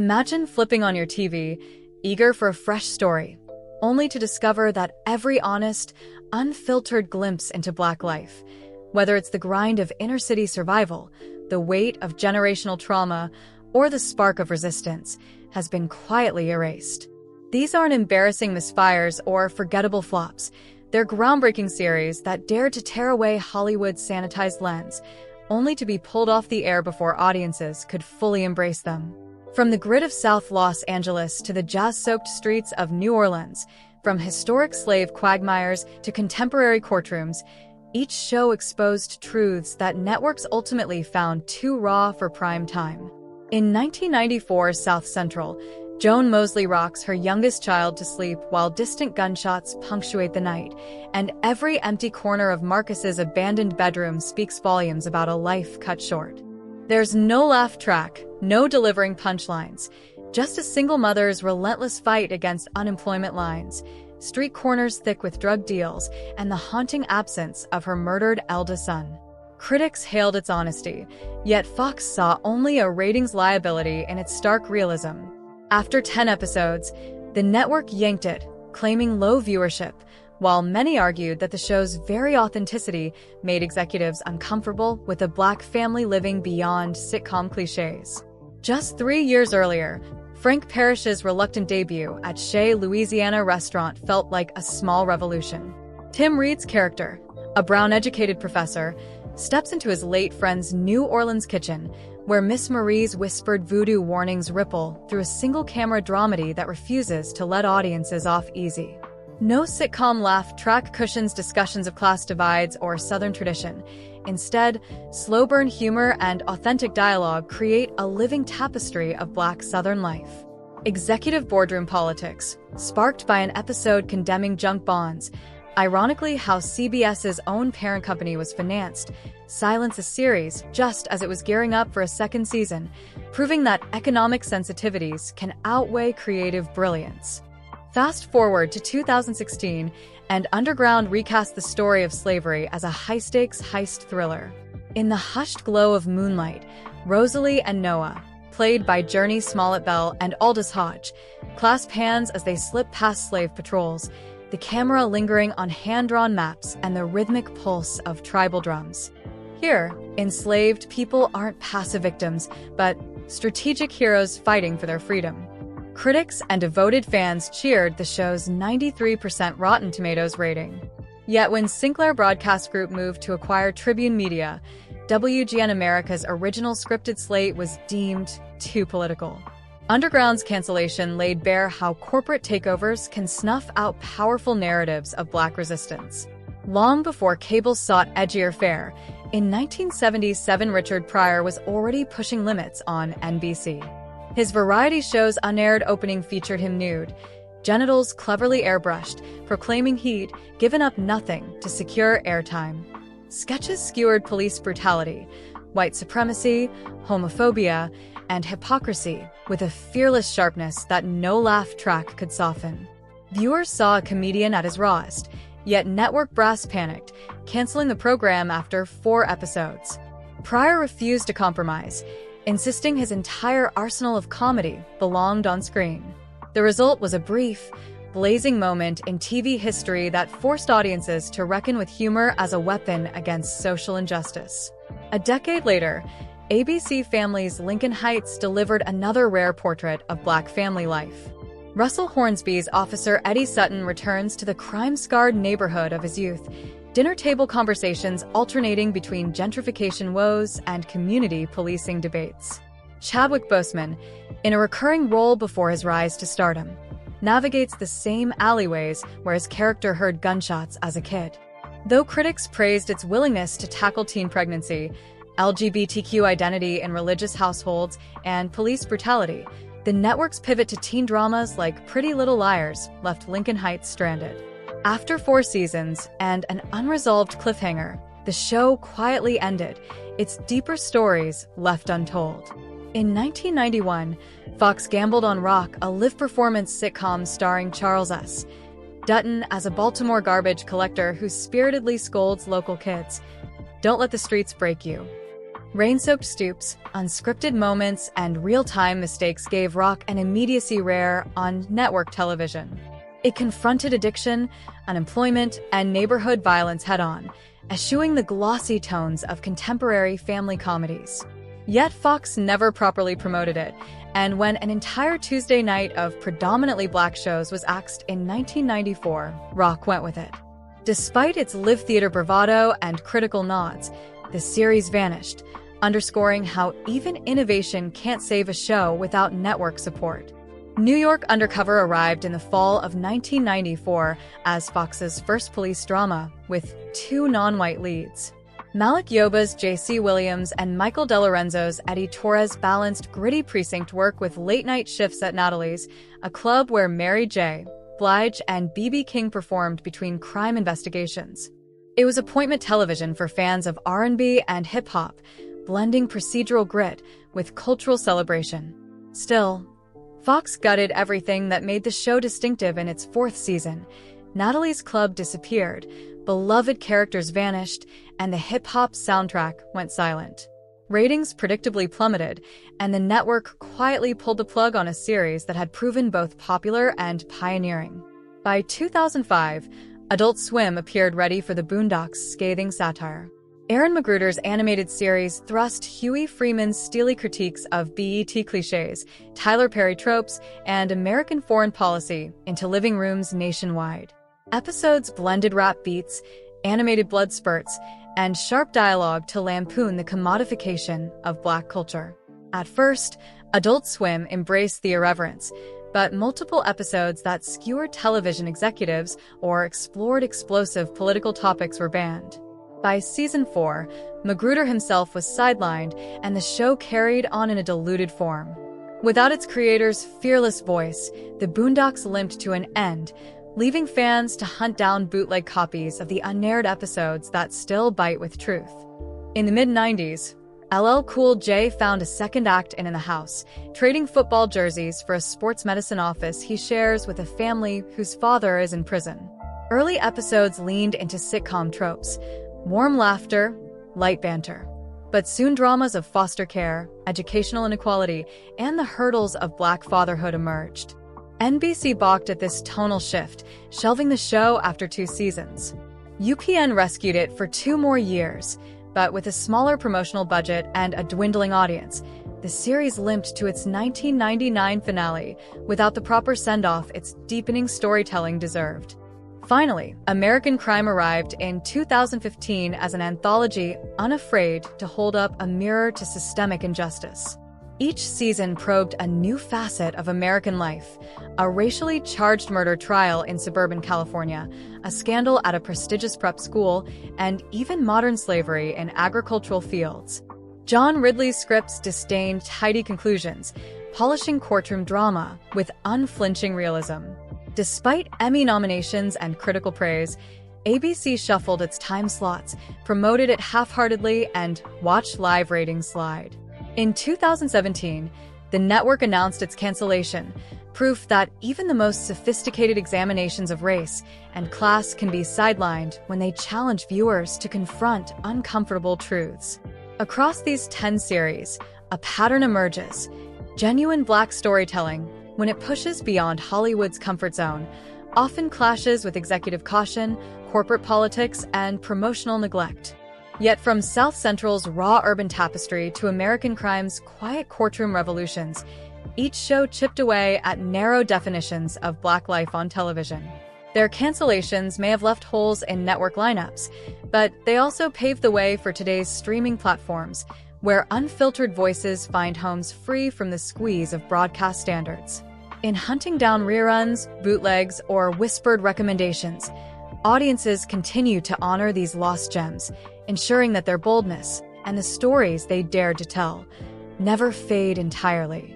Imagine flipping on your TV, eager for a fresh story, only to discover that every honest, unfiltered glimpse into Black life, whether it's the grind of inner-city survival, the weight of generational trauma, or the spark of resistance, has been quietly erased. These aren't embarrassing misfires or forgettable flops. They're groundbreaking series that dared to tear away Hollywood's sanitized lens, only to be pulled off the air before audiences could fully embrace them. From the grit of South Los Angeles to the jazz-soaked streets of New Orleans, from historic slave quagmires to contemporary courtrooms, each show exposed truths that networks ultimately found too raw for prime time. In 1994's South Central, Joan Mosley rocks her youngest child to sleep while distant gunshots punctuate the night, and every empty corner of Marcus's abandoned bedroom speaks volumes about a life cut short. There's no laugh track, no delivering punchlines, just a single mother's relentless fight against unemployment lines, street corners thick with drug deals, and the haunting absence of her murdered eldest son. Critics hailed its honesty, yet Fox saw only a ratings liability in its stark realism. After 10 episodes, the network yanked it, claiming low viewership, while many argued that the show's very authenticity made executives uncomfortable with a Black family living beyond sitcom cliches. Just 3 years earlier, Frank Parrish's reluctant debut at Chez Louisiana restaurant felt like a small revolution. Tim Reed's character, a Brown-educated professor, steps into his late friend's New Orleans kitchen, where Miss Marie's whispered voodoo warnings ripple through a single-camera dramedy that refuses to let audiences off easy. No sitcom laugh track cushions discussions of class divides or Southern tradition. Instead, slow-burn humor and authentic dialogue create a living tapestry of Black Southern life. Executive boardroom politics, sparked by an episode condemning junk bonds, ironically how CBS's own parent company was financed, silenced the series just as it was gearing up for a second season, proving that economic sensitivities can outweigh creative brilliance. Fast forward to 2016, and Underground recast the story of slavery as a high-stakes heist thriller. In the hushed glow of moonlight, Rosalie and Noah, played by Journey Smollett-Bell and Aldous Hodge, clasp hands as they slip past slave patrols, the camera lingering on hand-drawn maps and the rhythmic pulse of tribal drums. Here, enslaved people aren't passive victims, but strategic heroes fighting for their freedom. Critics and devoted fans cheered the show's 93% Rotten Tomatoes rating. Yet when Sinclair Broadcast Group moved to acquire Tribune Media, WGN America's original scripted slate was deemed too political. Underground's cancellation laid bare how corporate takeovers can snuff out powerful narratives of Black resistance. Long before cable sought edgier fare, in 1977 Richard Pryor was already pushing limits on NBC. His variety show's unaired opening featured him nude, genitals cleverly airbrushed, proclaiming he'd given up nothing to secure airtime. Sketches skewered police brutality, white supremacy, homophobia, and hypocrisy with a fearless sharpness that no laugh track could soften. Viewers saw a comedian at his rawest, yet network brass panicked, canceling the program after 4 episodes. Pryor refused to compromise, insisting his entire arsenal of comedy belonged on screen. The result was a brief, blazing moment in TV history that forced audiences to reckon with humor as a weapon against social injustice. A decade later, ABC Family's Lincoln Heights delivered another rare portrait of Black family life. Russell Hornsby's Officer Eddie Sutton returns to the crime-scarred neighborhood of his youth, dinner table conversations alternating between gentrification woes and community policing debates. Chadwick Boseman, in a recurring role before his rise to stardom, navigates the same alleyways where his character heard gunshots as a kid. Though critics praised its willingness to tackle teen pregnancy, LGBTQ identity in religious households, and police brutality, the network's pivot to teen dramas like Pretty Little Liars left Lincoln Heights stranded. After 4 seasons and an unresolved cliffhanger, the show quietly ended, its deeper stories left untold. In 1991, Fox gambled on Rock, a live-performance sitcom starring Charles S. Dutton as a Baltimore garbage collector who spiritedly scolds local kids. Don't let the streets break you. Rain-soaked stoops, unscripted moments, and real-time mistakes gave rock an immediacy rare on network television. It confronted addiction, unemployment, and neighborhood violence head-on, eschewing the glossy tones of contemporary family comedies. Yet Fox never properly promoted it, and when an entire Tuesday night of predominantly black shows was axed in 1994, rock went with it. Despite its live theater bravado and critical nods, the series vanished, underscoring how even innovation can't save a show without network support. New York Undercover arrived in the fall of 1994 as Fox's first police drama, with 2 non-white leads. Malik Yoba's J.C. Williams and Michael DeLorenzo's Eddie Torres balanced gritty precinct work with late-night shifts at Natalie's, a club where Mary J. Blige and B.B. King performed between crime investigations. It was appointment television for fans of R&B and hip-hop, blending procedural grit with cultural celebration. Still, Fox gutted everything that made the show distinctive in its 4th season. Natalie's club disappeared, beloved characters vanished, and the hip-hop soundtrack went silent. Ratings predictably plummeted, and the network quietly pulled the plug on a series that had proven both popular and pioneering. By 2005, Adult Swim appeared ready for the Boondocks' scathing satire. Aaron McGruder's animated series thrust Huey Freeman's steely critiques of BET cliches, Tyler Perry tropes, and American foreign policy into living rooms nationwide. Episodes blended rap beats, animated blood spurts, and sharp dialogue to lampoon the commodification of black culture. At first, Adult Swim embraced the irreverence, but multiple episodes that skewered television executives or explored explosive political topics were banned. By season 4, Magruder himself was sidelined, and the show carried on in a diluted form. Without its creator's fearless voice, the Boondocks limped to an end, leaving fans to hunt down bootleg copies of the unaired episodes that still bite with truth. In the mid-90s, LL Cool J found a second act in the house, trading football jerseys for a sports medicine office he shares with a family whose father is in prison. Early episodes leaned into sitcom tropes, warm laughter, light banter. But soon dramas of foster care, educational inequality, and the hurdles of black fatherhood emerged. NBC balked at this tonal shift, shelving the show after 2 seasons. UPN rescued it for 2 more years, but with a smaller promotional budget and a dwindling audience, the series limped to its 1999 finale without the proper send-off its deepening storytelling deserved. Finally, American Crime arrived in 2015 as an anthology unafraid to hold up a mirror to systemic injustice. Each season probed a new facet of American life: a racially charged murder trial in suburban California, a scandal at a prestigious prep school, and even modern slavery in agricultural fields. John Ridley's scripts disdained tidy conclusions, polishing courtroom drama with unflinching realism. Despite Emmy nominations and critical praise, ABC shuffled its time slots, promoted it half-heartedly, and watched live ratings slide. In 2017, the network announced its cancellation, proof that even the most sophisticated examinations of race and class can be sidelined when they challenge viewers to confront uncomfortable truths. Across these 10 series, a pattern emerges: genuine black storytelling, when it pushes beyond Hollywood's comfort zone, often clashes with executive caution, corporate politics, and promotional neglect. Yet from South Central's raw urban tapestry to American Crime's quiet courtroom revolutions, each show chipped away at narrow definitions of black life on television. Their cancellations may have left holes in network lineups, but they also paved the way for today's streaming platforms, where unfiltered voices find homes free from the squeeze of broadcast standards. In hunting down reruns, bootlegs, or whispered recommendations, audiences continue to honor these lost gems, ensuring that their boldness and the stories they dared to tell never fade entirely.